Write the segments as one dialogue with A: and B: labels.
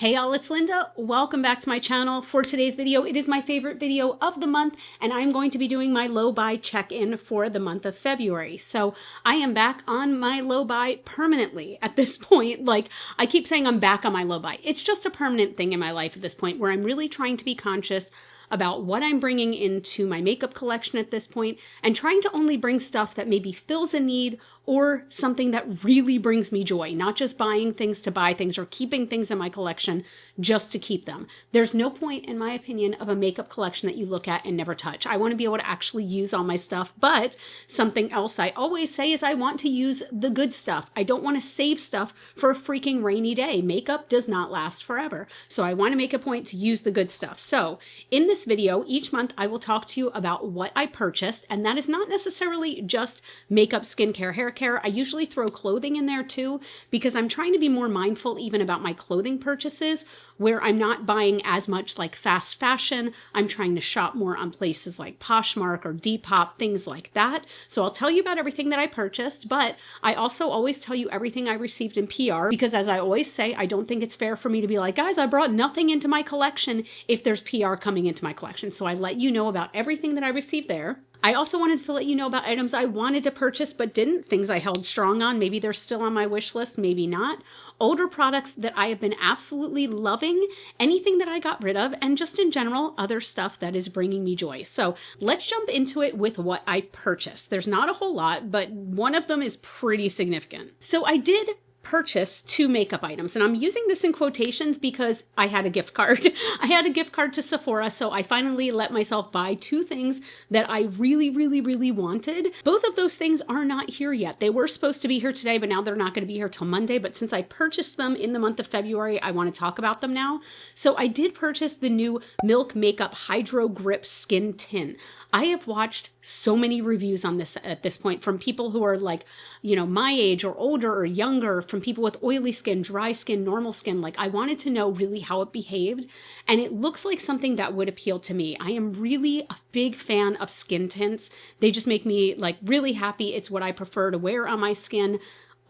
A: Hey y'all, it's Linda. Welcome back to my channel. For today's video, it is my favorite video of the month, and I'm going to be doing my low buy check-in for the month of February. So I am back on my low buy permanently at this point. Like, I keep saying I'm back on my low buy. It's just a permanent thing in my life at this point where I'm really trying to be conscious about what I'm bringing into my makeup collection at this point and trying to only bring stuff that maybe fills a need or something that really brings me joy, not just buying things to buy things or keeping things in my collection just to keep them. There's no point, in my opinion, of a makeup collection that you look at and never touch. I want to be able to actually use all my stuff, but something else I always say is I want to use the good stuff. I don't want to save stuff for a freaking rainy day. Makeup does not last forever. So I want to make a point to use the good stuff. So in this video, each month I will talk to you about what I purchased, and that is not necessarily just makeup, skincare, hair care. I usually throw clothing in there too, because I'm trying to be more mindful even about my clothing purchases, where I'm not buying as much like fast fashion. I'm trying to shop more on places like Poshmark or Depop, things like that. So I'll tell you about everything that I purchased, but I also always tell you everything I received in PR, because as I always say, I don't think it's fair for me to be like, guys, I brought nothing into my collection if there's PR coming into my collection. So I let you know about everything that I received there. I also wanted to let you know about items I wanted to purchase but didn't, things I held strong on. Maybe they're still on my wish list, maybe not. Older products that I have been absolutely loving, anything that I got rid of, and just in general, other stuff that is bringing me joy. So let's jump into it with what I purchased. There's not a whole lot, but one of them is pretty significant. So I did purchase 2 makeup items, and I'm using this in quotations because I had a gift card. I had a gift card to Sephora, so I finally let myself buy 2 things that I really wanted. Both of those things are not here yet. They were supposed to be here today, but now they're not going to be here till Monday. But since I purchased them in the month of February, I want to talk about them now. So I did purchase the new Milk Makeup Hydro Grip Skin Tin. I have watched so many reviews on this at this point from people who are like, you know, my age or older or younger, from people with oily skin, dry skin, normal skin. Like, I wanted to know really how it behaved, and it looks like something that would appeal to me. I am really a big fan of skin tints. They just make me like really happy. It's what I prefer to wear on my skin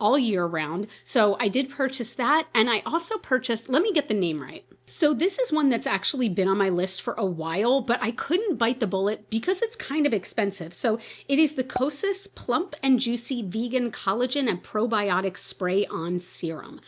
A: all year round. So I did purchase that, and I also purchased, let me get the name right. So this is one that's actually been on my list for a while, but I couldn't bite the bullet because it's kind of expensive. So it is the Kosas Plump and Juicy Vegan Collagen and Probiotic Spray-On Serum.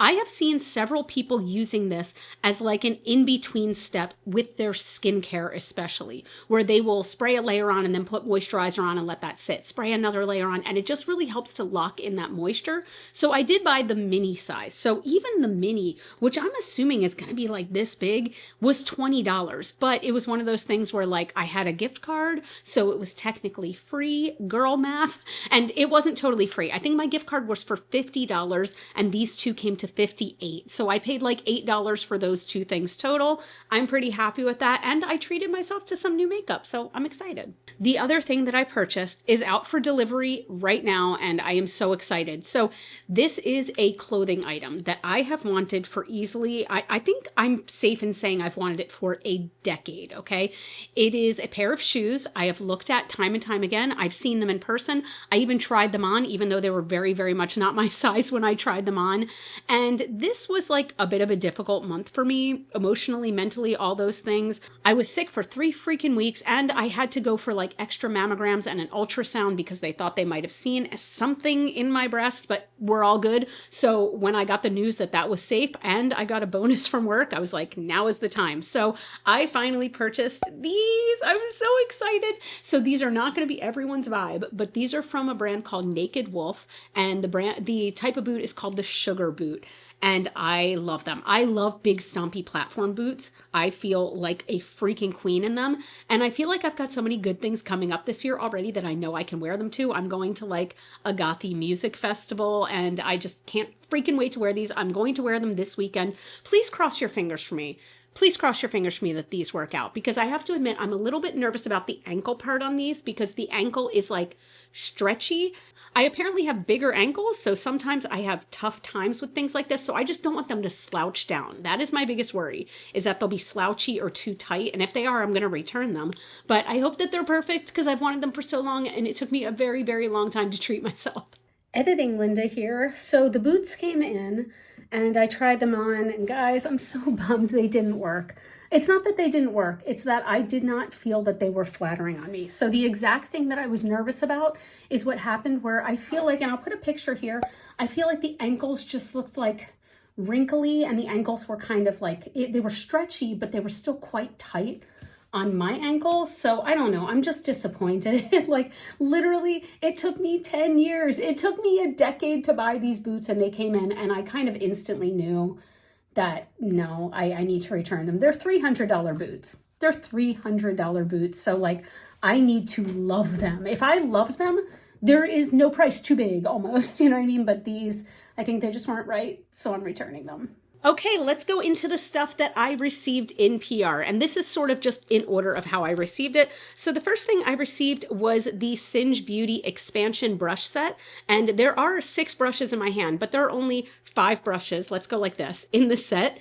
A: I have seen several people using this as like an in-between step with their skincare, especially, where they will spray a layer on and then put moisturizer on and let that sit, spray another layer on, and it just really helps to lock in that moisture. So I did buy the mini size. So even the mini, which I'm assuming is going to be like this big, was $20, but it was one of those things where like I had a gift card, so it was technically free, girl math, and it wasn't totally free. I think my gift card was for $50, and these 2 came to $58. So I paid like $8 for those 2 things total. I'm pretty happy with that, and I treated myself to some new makeup, so I'm excited. The other thing that I purchased is out for delivery right now, and I am so excited. So this is a clothing item that I have wanted for easily, I think I'm safe in saying I've wanted it for a decade, okay? It is a pair of shoes I have looked at time and time again. I've seen them in person. I even tried them on, even though they were very much not my size when I tried them on. And this was like a bit of a difficult month for me, emotionally, mentally, all those things. I was sick for 3 freaking weeks, and I had to go for like extra mammograms and an ultrasound because they thought they might have seen something in my breast, but we're all good. So when I got the news that that was safe and I got a bonus from work, I was like, now is the time. So I finally purchased these. I'm so excited. So these are not going to be everyone's vibe, but these are from a brand called Naked Wolf, and the type of boot is called the Sugar Boot. And I love them. I love big stompy platform boots. I feel like a freaking queen in them. And I feel like I've got so many good things coming up this year already that I know I can wear them to. I'm going to like a gothy music festival, and I just can't freaking wait to wear these. I'm going to wear them this weekend. Please cross your fingers for me. Please cross your fingers for me that these work out, because I have to admit I'm a little bit nervous about the ankle part on these, because the ankle is like stretchy. I apparently have bigger ankles, so sometimes I have tough times with things like this, so I just don't want them to slouch down. That is my biggest worry, is that they'll be slouchy or too tight, and if they are, I'm going to return them. But I hope that they're perfect, because I've wanted them for so long, and it took me a very long time to treat myself. Editing Linda here. So the boots came in, and I tried them on, and guys, I'm so bummed they didn't work. It's not that they didn't work, it's that I did not feel that they were flattering on me. So the exact thing that I was nervous about is what happened, where I feel like, and I'll put a picture here, I feel like the ankles just looked like wrinkly, and the ankles were kind of like, they were stretchy, but they were still quite tight on my ankles. So I don't know, I'm just disappointed. Like literally it took me 10 years. It took me a decade to buy these boots, and they came in, and I kind of instantly knew that no, I need to return them. They're $300 boots. They're $300 boots. So like I need to love them. If I loved them, there is no price too big almost, you know what I mean? But these, I think they just weren't right. So I'm returning them. Okay, let's go into the stuff that I received in PR. And this is sort of just in order of how I received it. So the first thing I received was the Singe Beauty Expansion Brush Set. And there are 6 brushes in my hand, but there are only 5 brushes. Let's go like this in the set.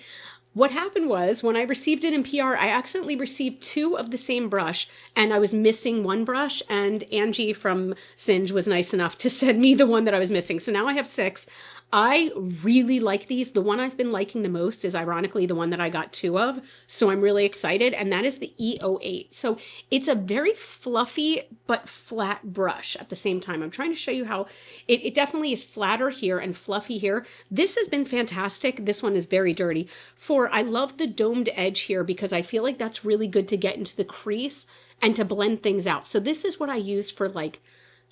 A: What happened was when I received it in PR, I accidentally received 2 of the same brush, and I was missing 1 brush, and Angie from Singe was nice enough to send me the one that I was missing. So now I have 6. I really like these. The one I've been liking the most is ironically the one that I got 2 of. So I'm really excited. And that is the E08. So it's a very fluffy but flat brush at the same time. I'm trying to show you how it definitely is flatter here and fluffy here. This has been fantastic. This one is very dirty. I love the domed edge here because I feel like that's really good to get into the crease and to blend things out. So this is what I use for like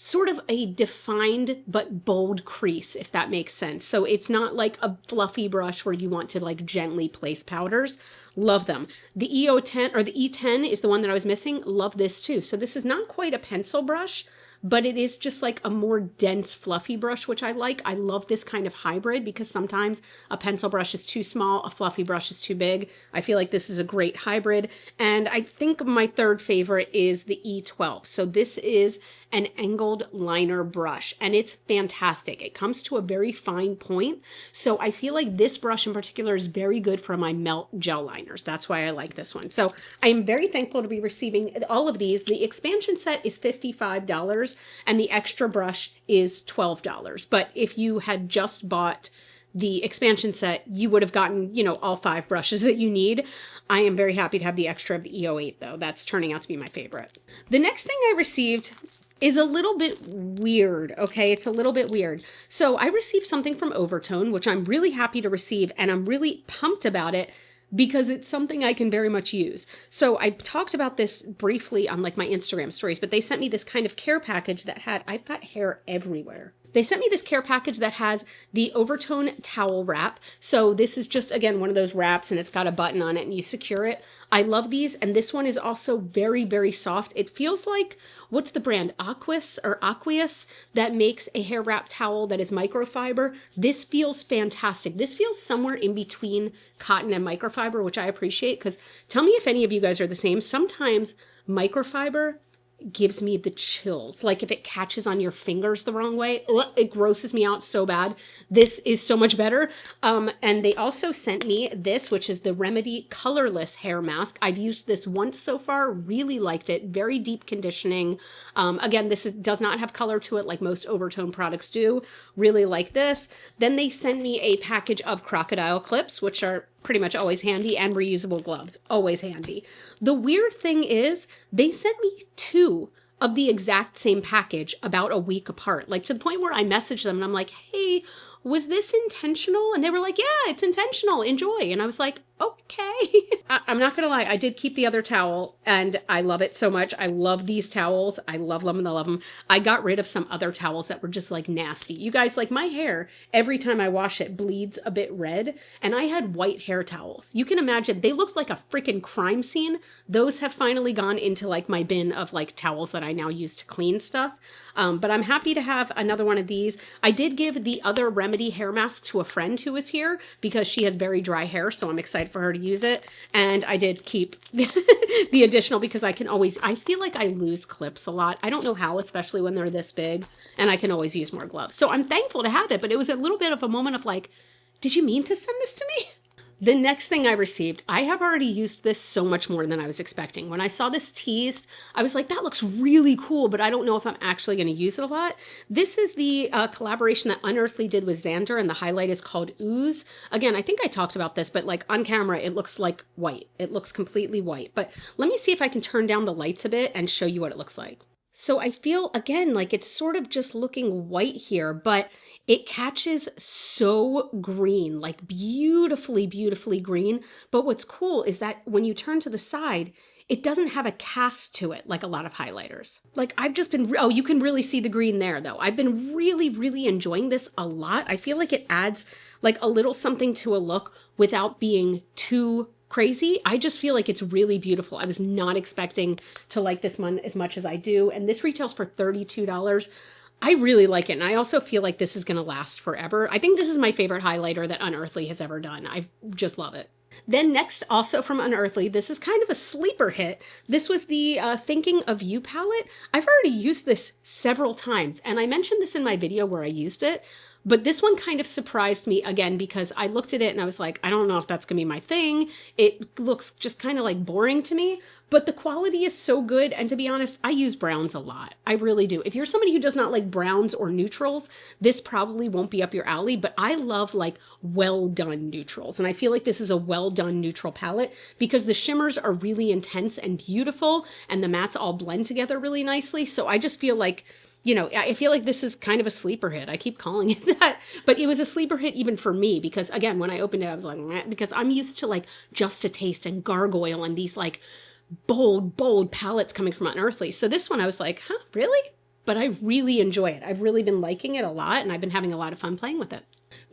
A: sort of a defined but bold crease, if that makes sense. So it's not like a fluffy brush where you want to like gently place powders. Love them. The E010 or the E10 is the one that I was missing. Love this too. So this is not quite a pencil brush, but it is just like a more dense, fluffy brush, which I like. I love this kind of hybrid because sometimes a pencil brush is too small, a fluffy brush is too big. I feel like this is a great hybrid. And I think my third favorite is the E12. So this is an angled liner brush, and it's fantastic. It comes to a very fine point. So I feel like this brush in particular is very good for my melt gel liners. That's why I like this one. So I am very thankful to be receiving all of these. The expansion set is $55 and the extra brush is $12. But if you had just bought the expansion set, you would have gotten, you know, all 5 brushes that you need. I am very happy to have the extra of the E08 though. That's turning out to be my favorite. The next thing I received is a little bit weird, okay? It's a little bit weird. So I received something from Overtone, which I'm really happy to receive, and I'm really pumped about it because it's something I can very much use. So I talked about this briefly on like my Instagram stories, but they sent me this kind of care package that had, I've got hair everywhere. They sent me this care package that has the Overtone towel wrap. So this is just, again, one of those wraps, and it's got a button on it and you secure it. I love these. And this one is also very, very soft. It feels like, what's the brand? Aqueous that makes a hair wrap towel that is microfiber. This feels fantastic. This feels somewhere in between cotton and microfiber, which I appreciate, because tell me if any of you guys are the same. Sometimes microfiber gives me the chills. Like if it catches on your fingers the wrong way, it grosses me out so bad. This is so much better. And they also sent me this, which is the Remedy Colorless Hair Mask. I've used this once so far, really liked it. Very deep conditioning. Again, does not have color to it like most Overtone products do. Really like this. Then they sent me a package of crocodile clips, which are pretty much always handy, and reusable gloves, always handy. The weird thing is they sent me 2 of the exact same package about a week apart, like to the point where I messaged them and I'm like, hey, was this intentional? And they were like, yeah, it's intentional, enjoy. And I was like, okay. I'm not gonna lie, I did keep the other towel and I love it so much. I love these towels. I love them and I love them. I got rid of some other towels that were just like nasty. You guys, like my hair, every time I wash it bleeds a bit red, and I had white hair towels. You can imagine, they looked like a freaking crime scene. Those have finally gone into like my bin of like towels that I now use to clean stuff. But I'm happy to have another one of these. I did give the other Remedy hair mask to a friend who was here because she has very dry hair, so I'm excited for her to use it. And I did keep the additional because I feel like I lose clips a lot. I don't know how, especially when they're this big, and I can always use more gloves. So I'm thankful to have it, but it was a little bit of a moment of like, did you mean to send this to me? The next thing I received, I have already used this so much more than I was expecting. When I saw this teased, I was like, that looks really cool, but I don't know if I'm actually going to use it a lot. This is the collaboration that Unearthly did with Xander, and the highlight is called Ooze. Again, I think I talked about this, but like on camera, it looks like white. It looks completely white. But let me see if I can turn down the lights a bit and show you what it looks like. So I feel, again, like it's sort of just looking white here, but it catches so green, like beautifully, beautifully green. But what's cool is that when you turn to the side, it doesn't have a cast to it like a lot of highlighters. Like I've just been, oh, you can really see the green there though. I've been really, really enjoying this a lot. I feel like it adds like a little something to a look without being too crazy. I just feel like it's really beautiful. I was not expecting to like this one as much as I do. And this retails for $32. I really like it. And I also feel like this is going to last forever. I think this is my favorite highlighter that Unearthly has ever done. I just love it. Then next, also from Unearthly, this is kind of a sleeper hit. This was the Thinking of You palette. I've already used this several times, and I mentioned this in my video where I used it, but this one kind of surprised me again because I looked at it and I was like, I don't know if that's gonna be my thing. It looks just kind of like boring to me, but the quality is so good. And to be honest, I use browns a lot. I really do. If you're somebody who does not like browns or neutrals, this probably won't be up your alley, but I love like well done neutrals. And I feel like this is a well done neutral palette because the shimmers are really intense and beautiful and the mattes all blend together really nicely. So I just feel like, you know, I feel like this is kind of a sleeper hit. I keep calling it that, but it was a sleeper hit even for me because again, when I opened it, I was like, meh, because I'm used to like Just a Taste and Gargoyle and these like bold palettes coming from Unearthly. So this one I was like, huh, really? But I really enjoy it. I've really been liking it a lot and I've been having a lot of fun playing with it.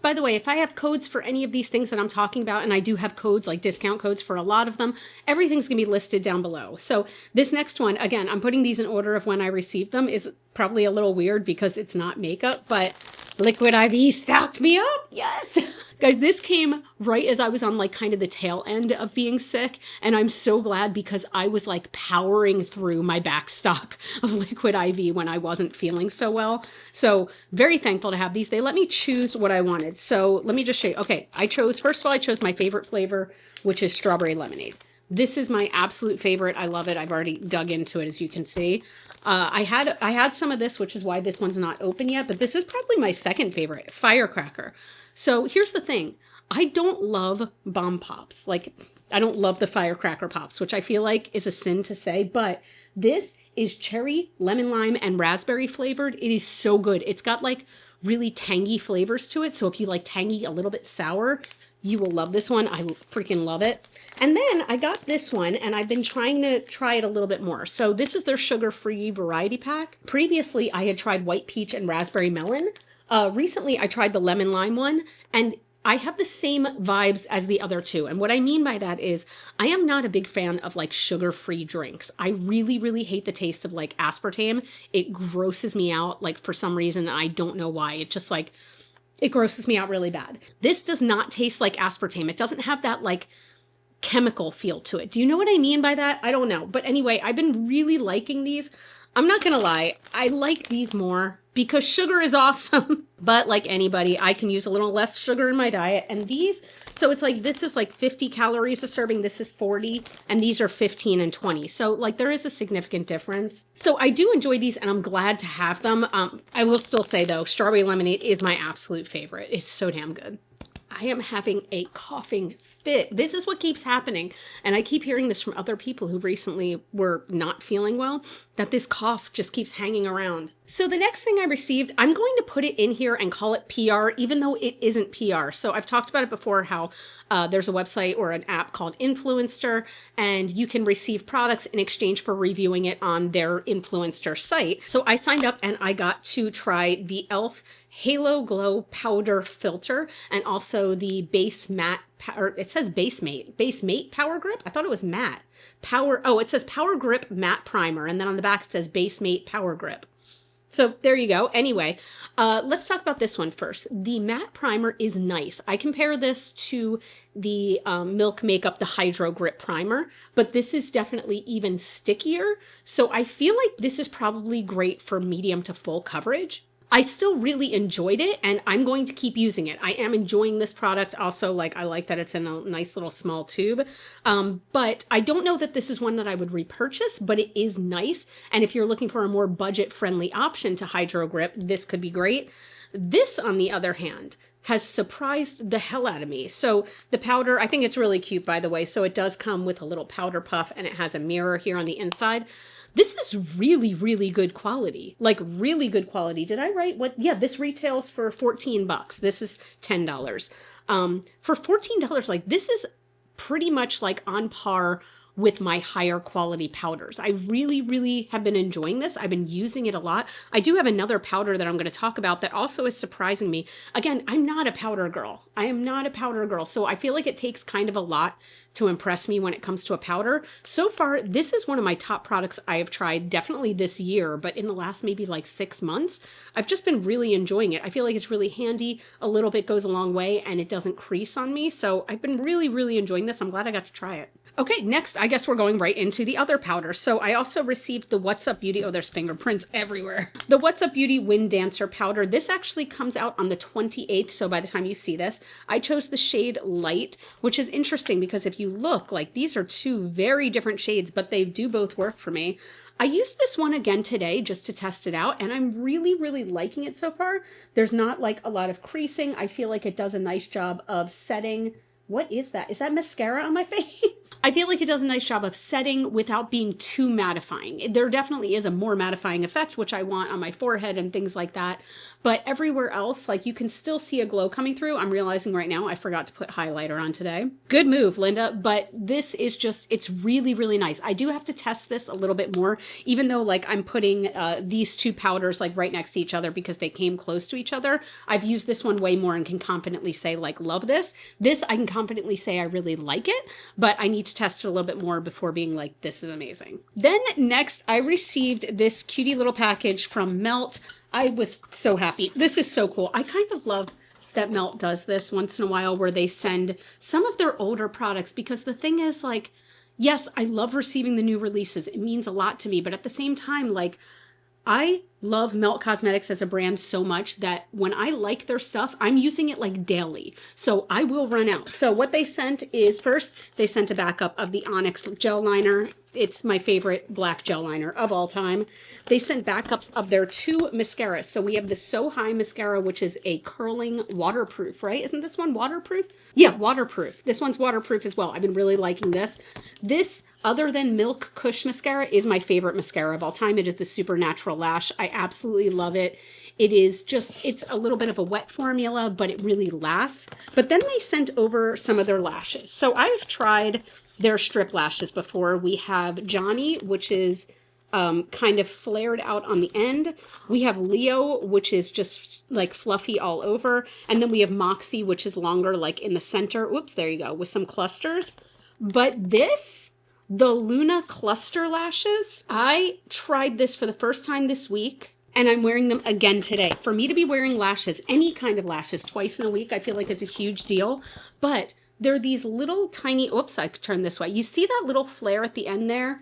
A: By the way, if I have codes for any of these things that I'm talking about, and I do have codes, like discount codes for a lot of them, everything's going to be listed down below. So this next one, again, I'm putting these in order of when I received them, is probably a little weird because it's not makeup, but Liquid IV stocked me up. Yes. Guys, this came right as I was on like kind of the tail end of being sick. And I'm so glad because I was like powering through my back stock of Liquid IV when I wasn't feeling so well. So very thankful to have these. They let me choose what I wanted. So let me just show you. Okay, first of all, I chose my favorite flavor, which is strawberry lemonade. This is my absolute favorite. I love it. I've already dug into it, as you can see. I had some of this, which is why this one's not open yet, but this is probably my second favorite, firecracker. So here's the thing. I don't love bomb pops. Like, I don't love the firecracker pops, which I feel like is a sin to say, but this is cherry, lemon lime, and raspberry flavored. It is so good. It's got like really tangy flavors to it. So if you like tangy, a little bit sour, you will love this one. I freaking love it. And then I got this one and I've been trying to try it a little bit more. So this is their sugar-free variety pack. Previously, I had tried white peach and raspberry melon. Recently, I tried the lemon lime one and I have the same vibes as the other two. And what I mean by that is I am not a big fan of like sugar-free drinks. I really, really hate the taste of like aspartame. It grosses me out like for some reason. And I don't know why. It just like, it grosses me out really bad. This does not taste like aspartame. It doesn't have that like chemical feel to it. Do you know what I mean by that? I don't know. But anyway, I've been really liking these. I'm not gonna lie, I like these more because sugar is awesome. But like anybody, I can use a little less sugar in my diet. And these, so it's like, this is like 50 calories a serving, this is 40, and these are 15 and 20. So like there is a significant difference. So I do enjoy these and I'm glad to have them. I will still say though, strawberry lemonade is my absolute favorite. It's so damn good. I am having a coughing fit. This is what keeps happening. And I keep hearing this from other people who recently were not feeling well, that this cough just keeps hanging around. So the next thing I received, I'm going to put it in here and call it PR, even though it isn't PR. So I've talked about it before, how there's a website or an app called Influencer, and you can receive products in exchange for reviewing it on their Influencer site. So I signed up and I got to try the e.l.f. Halo Glow Powder Filter and also the Base Matte, or it says Base Mate Power Grip. I thought it was matte. It says Power Grip Matte Primer, and then on the back it says Base Mate Power Grip. So there you go. Anyway, let's talk about this one first. The matte primer is nice. I compare this to the Milk Makeup, the Hydro Grip Primer, but this is definitely even stickier. So I feel like this is probably great for medium to full coverage. I still really enjoyed it and I'm going to keep using it. I am enjoying this product. Also, like, I like that it's in a nice little small tube. But I don't know that this is one that I would repurchase, but it is nice. And if you're looking for a more budget friendly option to Hydro Grip, this could be great. This, on the other hand, has surprised the hell out of me. So the powder, I think it's really cute, by the way. So it does come with a little powder puff and it has a mirror here on the inside. This is really, really good quality, like really good quality. Did I write what? Yeah, this retails for 14 bucks. This is $10. For $14, like this is pretty much like on par with my higher quality powders. I really, really have been enjoying this. I've been using it a lot. I do have another powder that I'm going to talk about that also is surprising me. Again, I'm not a powder girl. I am not a powder girl. So I feel like it takes kind of a lot to impress me when it comes to a powder. So far, this is one of my top products I have tried definitely this year, but in the last maybe like 6 months, I've just been really enjoying it. I feel like it's really handy. A little bit goes a long way and it doesn't crease on me. So I've been really, really enjoying this. I'm glad I got to try it. Okay, next, I guess we're going right into the other powder. So I also received the What's Up Beauty, oh, there's fingerprints everywhere. The What's Up Beauty Wind Dancer powder. This actually comes out on the 28th, so by the time you see this, I chose the shade Light, which is interesting because if you look, like these are two very different shades, but they do both work for me. I used this one again today just to test it out, and I'm really, really liking it so far. There's not like a lot of creasing. I feel like it does a nice job of setting. What is that? Is that mascara on my face? I feel like it does a nice job of setting without being too mattifying. There definitely is a more mattifying effect, which I want on my forehead and things like that. But everywhere else, like you can still see a glow coming through. I'm realizing right now I forgot to put highlighter on today. Good move, Linda. But this is just, it's really, really nice. I do have to test this a little bit more, even though like I'm putting these two powders like right next to each other because they came close to each other. I've used this one way more and can confidently say like, love this. This I can confidently say I really like it, but I need to test it a little bit more before being like, this is amazing. Then next I received this cutie little package from Melt. I was so happy. This is so cool. I kind of love that Melt does this once in a while where they send some of their older products, because the thing is like, yes, I love receiving the new releases. It means a lot to me, but at the same time, like I love Melt Cosmetics as a brand so much that when I like their stuff, I'm using it like daily. So I will run out. So what they sent is, first, they sent a backup of the Onyx gel liner. It's my favorite black gel liner of all time. They sent backups of their two mascaras. So we have the So High mascara, which is a curling waterproof, right? Isn't this one waterproof? Yeah, waterproof. This one's waterproof as well. I've been really liking this. This, other than Milk Kush mascara, is my favorite mascara of all time. It is the Supernatural Lash. I absolutely love it. It is just, it's a little bit of a wet formula, but it really lasts. But then they sent over some of their lashes. So I've tried their strip lashes before. We have Johnny, which is kind of flared out on the end. We have Leo, which is just like fluffy all over. And then we have Moxie, which is longer, like in the center. Oops, there you go, with some clusters. But this, the Luna Cluster Lashes, I tried this for the first time this week, and I'm wearing them again today. For me to be wearing lashes, any kind of lashes, twice in a week, I feel like is a huge deal. But they're these little tiny, oops, I could turn this way. You see that little flare at the end there?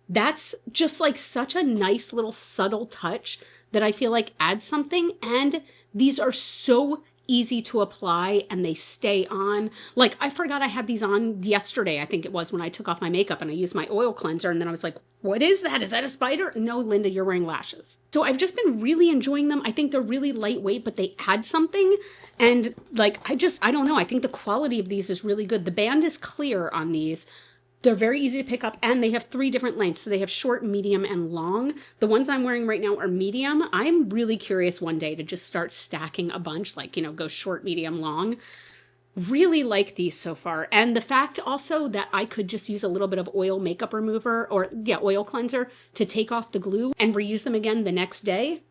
A: That's just like such a nice little subtle touch that I feel like adds something. And these are so easy to apply and they stay on. Like I forgot I had these on yesterday, I think it was, when I took off my makeup and I used my oil cleanser, and then I was like, what is that? Is that a spider? No, Linda, you're wearing lashes. So I've just been really enjoying them. I think they're really lightweight, but they add something. And like, I don't know. I think the quality of these is really good. The band is clear on these. They're very easy to pick up, and they have 3 different lengths. So they have short, medium, and long. The ones I'm wearing right now are medium. I'm really curious one day to just start stacking a bunch, like, you know, go short, medium, long. Really like these so far. And the fact also that I could just use a little bit of oil makeup remover, or yeah, oil cleanser to take off the glue and reuse them again the next day.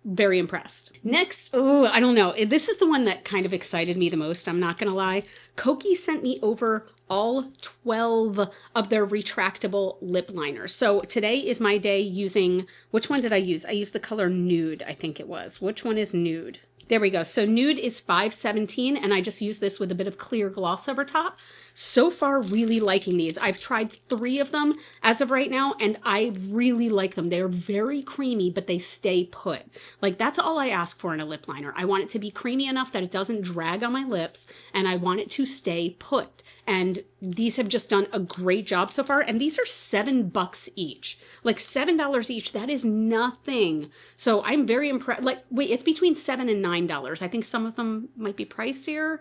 A: Very impressed. Next, oh, I don't know. This is the one that kind of excited me the most, I'm not gonna lie. Kokie sent me over all 12 of their retractable lip liners. So today is my day using, which one did I use? I used the color Nude, I think it was. Which one is Nude? There we go. So nude is $5.17, and I just use this with a bit of clear gloss over top. So far, really liking these. I've tried 3 of them as of right now, and I really like them. They're very creamy, but they stay put. Like, that's all I ask for in a lip liner. I want it to be creamy enough that it doesn't drag on my lips, and I want it to stay put. And these have just done a great job so far. And these are $7 each. Like $7 each. That is nothing. So I'm very impressed. Like, wait, it's between $7 and $9. I think some of them might be pricier.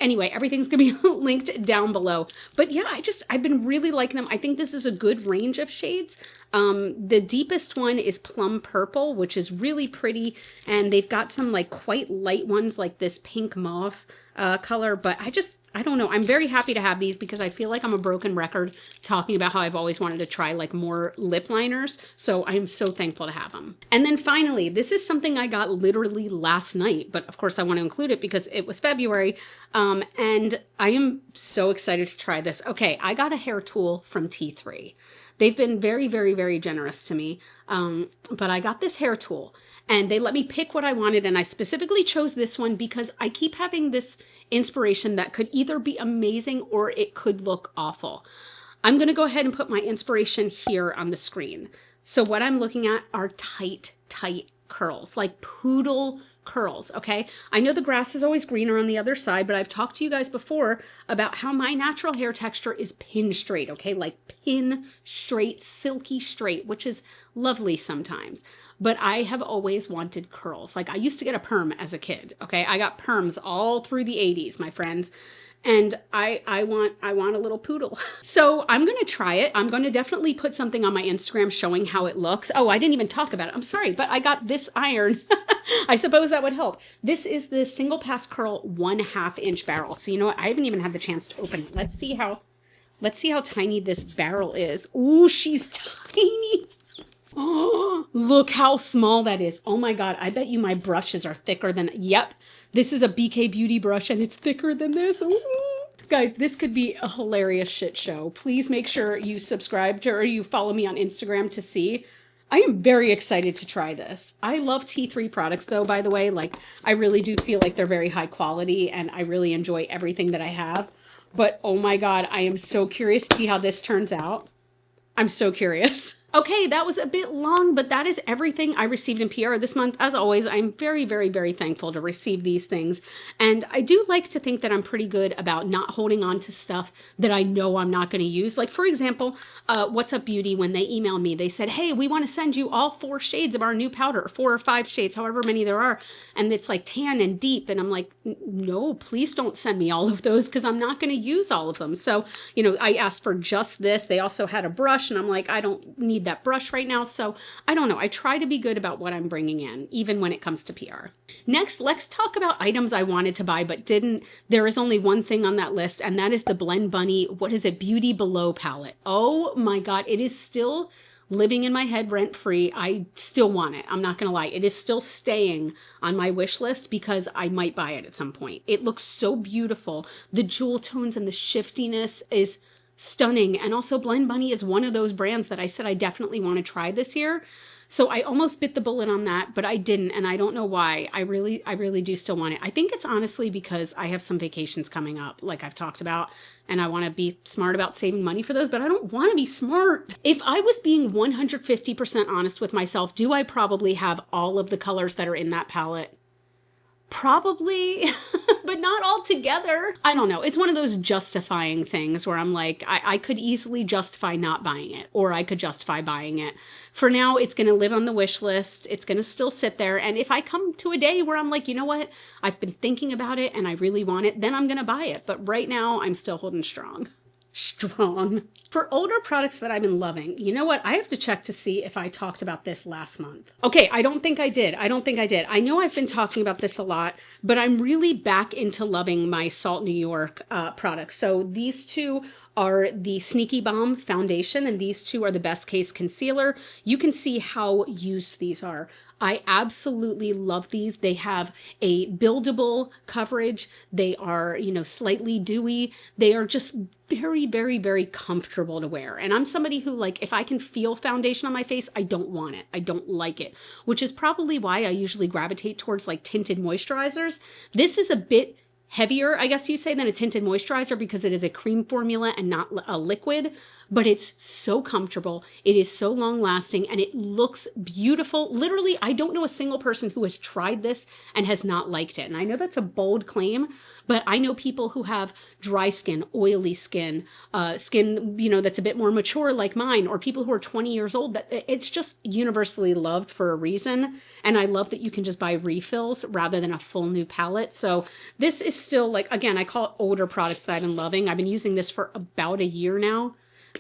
A: Anyway, everything's going to be linked down below. But yeah, I've been really liking them. I think this is a good range of shades. The deepest one is Plum Purple, which is really pretty. And they've got some like quite light ones like this pink mauve color. But I don't know. I'm very happy to have these because I feel like I'm a broken record talking about how I've always wanted to try like more lip liners. So I'm so thankful to have them. And then finally, this is something I got literally last night, but of course I want to include it because it was February. And I am so excited to try this. Okay, I got a hair tool from T3. They've been very, very, very generous to me. But I got this hair tool. And they let me pick what I wanted, and I specifically chose this one because I keep having this inspiration that could either be amazing or it could look awful. I'm going to go ahead and put my inspiration here on the screen. So what I'm looking at are tight, tight curls, like poodle curls, okay? I know the grass is always greener on the other side, but I've talked to you guys before about how my natural hair texture is pin straight, okay? Like pin straight, silky straight, which is lovely sometimes. But I have always wanted curls. Like I used to get a perm as a kid, okay? I got perms all through the 80s, my friends. And I want a little poodle. So I'm going to try it. I'm going to definitely put something on my Instagram showing how it looks. Oh, I didn't even talk about it. I'm sorry, but I got this iron. I suppose that would help. This is the Single Pass Curl 1/2 inch barrel. So you know what? I haven't even had the chance to open it. Let's see how tiny this barrel is. Ooh, she's tiny. Oh, look how small that is. Oh my God. I bet you my brushes are thicker than, yep. This is a BK Beauty brush and it's thicker than this. Ooh. Guys, this could be a hilarious shit show. Please make sure you subscribe to or you follow me on Instagram to see. I am very excited to try this. I love T3 products though, by the way. Like, I really do feel like they're very high quality and I really enjoy everything that I have. But oh my God, I am so curious to see how this turns out. I'm so curious. Okay, that was a bit long, but that is everything I received in PR this month. As always, I'm very, very, very thankful to receive these things. And I do like to think that I'm pretty good about not holding on to stuff that I know I'm not going to use. Like, for example, What's Up Beauty, when they emailed me, they said, hey, we want to send you all 4 shades of our new powder, 4 or 5 shades, however many there are. And it's like tan and deep. And I'm like, no, please don't send me all of those because I'm not going to use all of them. So, you know, I asked for just this. They also had a brush and I'm like, I don't need that brush right now. So I don't know. I try to be good about what I'm bringing in, even when it comes to PR. Next, let's talk about items I wanted to buy but didn't. There is only one thing on that list, and that is the Blend Bunny, what is it, Beauty Below palette. Oh my God, it is still living in my head rent-free. I still want it. I'm not going to lie. It is still staying on my wish list because I might buy it at some point. It looks so beautiful. The jewel tones and the shiftiness is stunning. And also Blend Bunny is one of those brands that I said I definitely want to try this year. So I almost bit the bullet on that, but I didn't. And I don't know why. I really do still want it. I think it's honestly because I have some vacations coming up, like I've talked about, and I want to be smart about saving money for those, but I don't want to be smart. If I was being 150% honest with myself, do I probably have all of the colors that are in that palette? Probably, but not all together. I don't know. It's one of those justifying things where I'm like, I could easily justify not buying it, or I could justify buying it. For now, it's going to live on the wish list. It's going to still sit there. And if I come to a day where I'm like, you know what, I've been thinking about it and I really want it, then I'm going to buy it. But right now, I'm still holding strong. For older products that I've been loving, you know what? I have to check to see if I talked about this last month. Okay, I don't think I did. I know I've been talking about this a lot, but I'm really back into loving my Salt New York products. So these two are the Sneaky Bomb foundation, and these two are the Best Case concealer. You can see how used these are. I absolutely love these. They have a buildable coverage. They are, you know, slightly dewy. They are just very, very, very comfortable to wear. And I'm somebody who, like, if I can feel foundation on my face, I don't want it. I don't like it, which is probably why I usually gravitate towards like tinted moisturizers. This is a bit heavier, I guess you say, than a tinted moisturizer because it is a cream formula and not a liquid, but it's so comfortable. It is so long lasting and it looks beautiful. Literally, I don't know a single person who has tried this and has not liked it. And I know that's a bold claim, but I know people who have dry skin, oily skin, skin, you know, that's a bit more mature like mine, or people who are 20 years old, that it's just universally loved for a reason. And I love that you can just buy refills rather than a full new palette. So this is still, like, again, I call it older products that I've been loving. I've been using this for about a year now.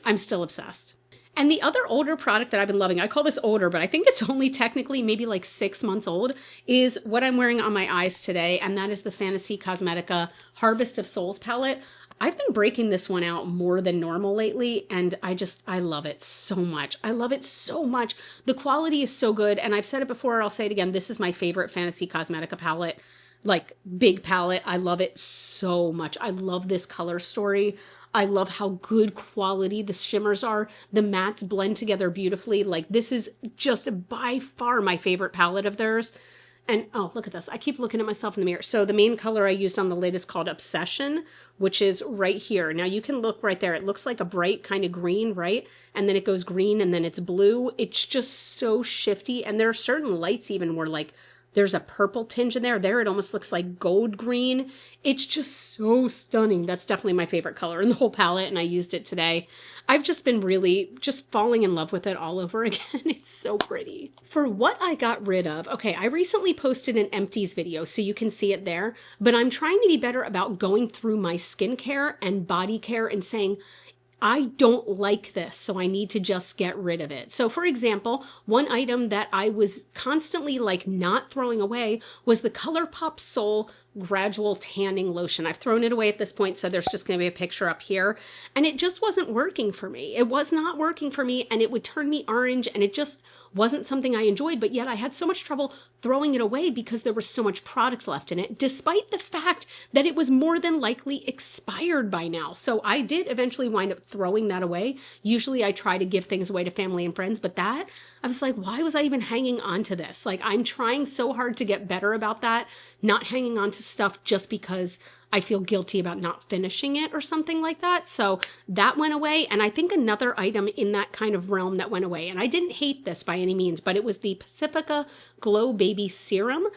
A: I'm still obsessed. And the other older product that I've been loving, I call this older, but I think it's only technically maybe like 6 months old, is what I'm wearing on my eyes today. And that is the Fantasy Cosmetica Harvest of Souls palette. I've been breaking this one out more than normal lately, and I love it so much. I love it so much. The quality is so good, and I've said it before, I'll say it again, this is my favorite Fantasy Cosmetica palette, like big palette. I love it so much. I love this color story. I love how good quality the shimmers are. The mattes blend together beautifully. Like, this is just by far my favorite palette of theirs. And oh, look at this. I keep looking at myself in the mirror. So the main color I used on the lid is called Obsession, which is right here. Now you can look right there. It looks like a bright kind of green, right? And then it goes green and then it's blue. It's just so shifty. And there are certain lights even where, like, there's a purple tinge in there. There it almost looks like gold green. It's just so stunning. That's definitely my favorite color in the whole palette, and I used it today. I've just been really just falling in love with it all over again. It's so pretty. For what I got rid of, okay, I recently posted an empties video, so you can see it there, but I'm trying to be better about going through my skincare and body care and saying, I don't like this, so I need to just get rid of it. So for example, one item that I was constantly like not throwing away was the ColourPop Soul Gradual Tanning Lotion. I've thrown it away at this point, so there's just gonna be a picture up here. And it just wasn't working for me. It was not working for me, and it would turn me orange, and it just wasn't something I enjoyed, but yet I had so much trouble throwing it away because there was so much product left in it, despite the fact that it was more than likely expired by now. So I did eventually wind up throwing that away. Usually I try to give things away to family and friends, but that, I was like, why was I even hanging on to this? Like, I'm trying so hard to get better about that, not hanging on to stuff just because I feel guilty about not finishing it or something like that. So that went away. And I think another item in that kind of realm that went away, and I didn't hate this by any means, but it was the Pacifica Glow Baby Serum.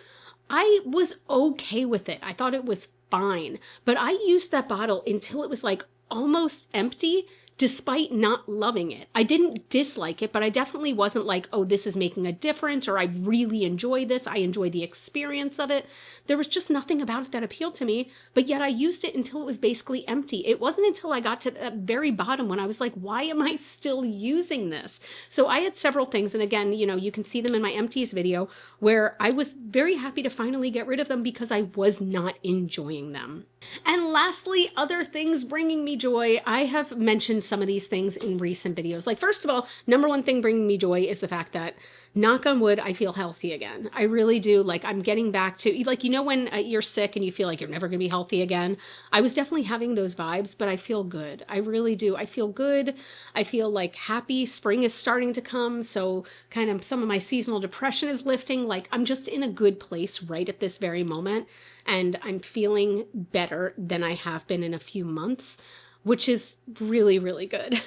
A: I was okay with it. I thought it was fine, but I used that bottle until it was like almost empty, despite not loving it. I didn't dislike it, but I definitely wasn't like, oh, this is making a difference, or I really enjoy this. I enjoy the experience of it. There was just nothing about it that appealed to me, but yet I used it until it was basically empty. It wasn't until I got to the very bottom when I was like, why am I still using this? So I had several things, and again, you know, you can see them in my empties video, where I was very happy to finally get rid of them because I was not enjoying them. And lastly, other things bringing me joy. I have mentioned some of these things in recent videos. Like, first of all, number one thing bringing me joy is the fact that, knock on wood, I feel healthy again. I really do. Like, I'm getting back to, like, you know, when you're sick and you feel like you're never going to be healthy again. I was definitely having those vibes, but I feel good. I really do. I feel good. I feel like happy. Spring is starting to come. So kind of some of my seasonal depression is lifting. Like, I'm just in a good place right at this very moment. And I'm feeling better than I have been in a few months, which is really, really good.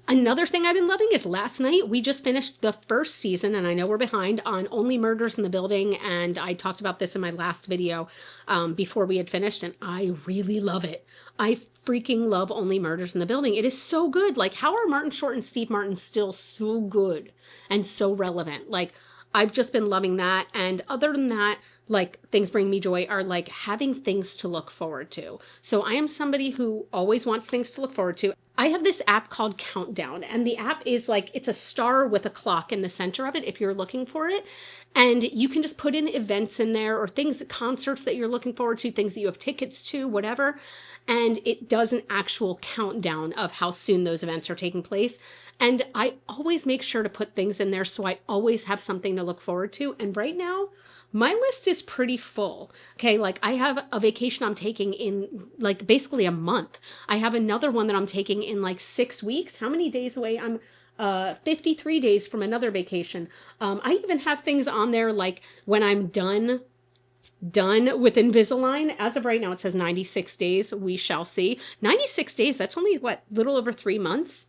A: Another thing I've been loving is last night we just finished the first season, and I know we're behind, on Only Murders in the Building, and I talked about this in my last video before we had finished, and I really love it. I freaking love Only Murders in the Building. It is so good. Like, how are Martin Short and Steve Martin still so good and so relevant? Like, I've just been loving that. And other than that, like, things bring me joy are like having things to look forward to. So I am somebody who always wants things to look forward to. I have this app called Countdown, and the app is like, it's a star with a clock in the center of it if you're looking for it. And you can just put in events in there, or things, concerts that you're looking forward to, things that you have tickets to, whatever. and it does an actual countdown of how soon those events are taking place. And I always make sure to put things in there so I always have something to look forward to. And right now, my list is pretty full. Okay, like I have a vacation I'm taking in like basically a month. I have another one that I'm taking in like 6 weeks. How many days away? I'm 53 days from another vacation. I even have things on there like when I'm done with Invisalign. As of right now, it says 96 days. We shall see. 96 days, that's only what, little over 3 months?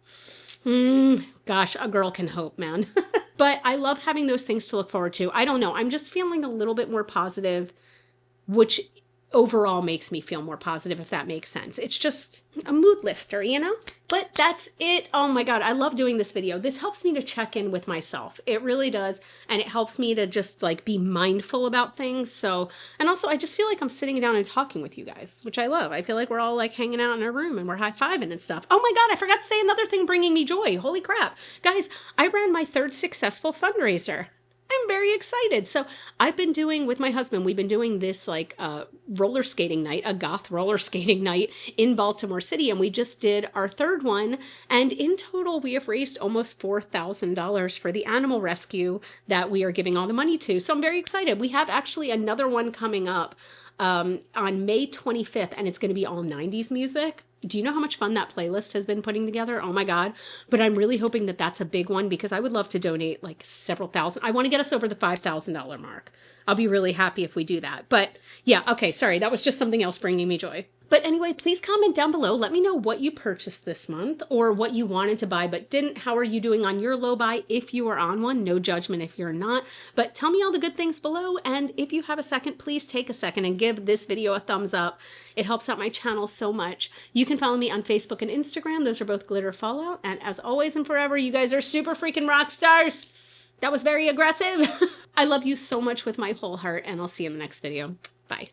A: Gosh, a girl can hope, man. But I love having those things to look forward to. I don't know. I'm just feeling a little bit more positive, which overall makes me feel more positive, if that makes sense. It's just a mood lifter, you know? But that's it. Oh my God, I love doing this video. This helps me to check in with myself. It really does. And it helps me to just like be mindful about things. So, and also I just feel like I'm sitting down and talking with you guys, which I love. I feel like we're all like hanging out in our room and we're high-fiving and stuff. Oh my God, I forgot to say another thing bringing me joy. Holy crap. Guys, I ran my 3rd successful fundraiser. I'm very excited. So I've been doing with my husband, we've been doing this like roller skating night, a goth roller skating night in Baltimore City. And we just did our 3rd one. And in total, we have raised almost $4,000 for the animal rescue that we are giving all the money to. So I'm very excited. We have actually another one coming up on May 25th, and it's going to be all 90s music. Do you know how much fun that playlist has been putting together? Oh my God. But I'm really hoping that that's a big one because I would love to donate like several thousand. I want to get us over the $5,000 mark. I'll be really happy if we do that. But yeah, okay, sorry. That was just something else bringing me joy. But anyway, please comment down below. Let me know what you purchased this month or what you wanted to buy but didn't. How are you doing on your low buy if you are on one? No judgment if you're not. But tell me all the good things below. And if you have a second, please take a second and give this video a thumbs up. It helps out my channel so much. You can follow me on Facebook and Instagram. Those are both Glitter Fallout. And as always and forever, you guys are super freaking rock stars. That was very aggressive. I love you so much with my whole heart, and I'll see you in the next video. Bye.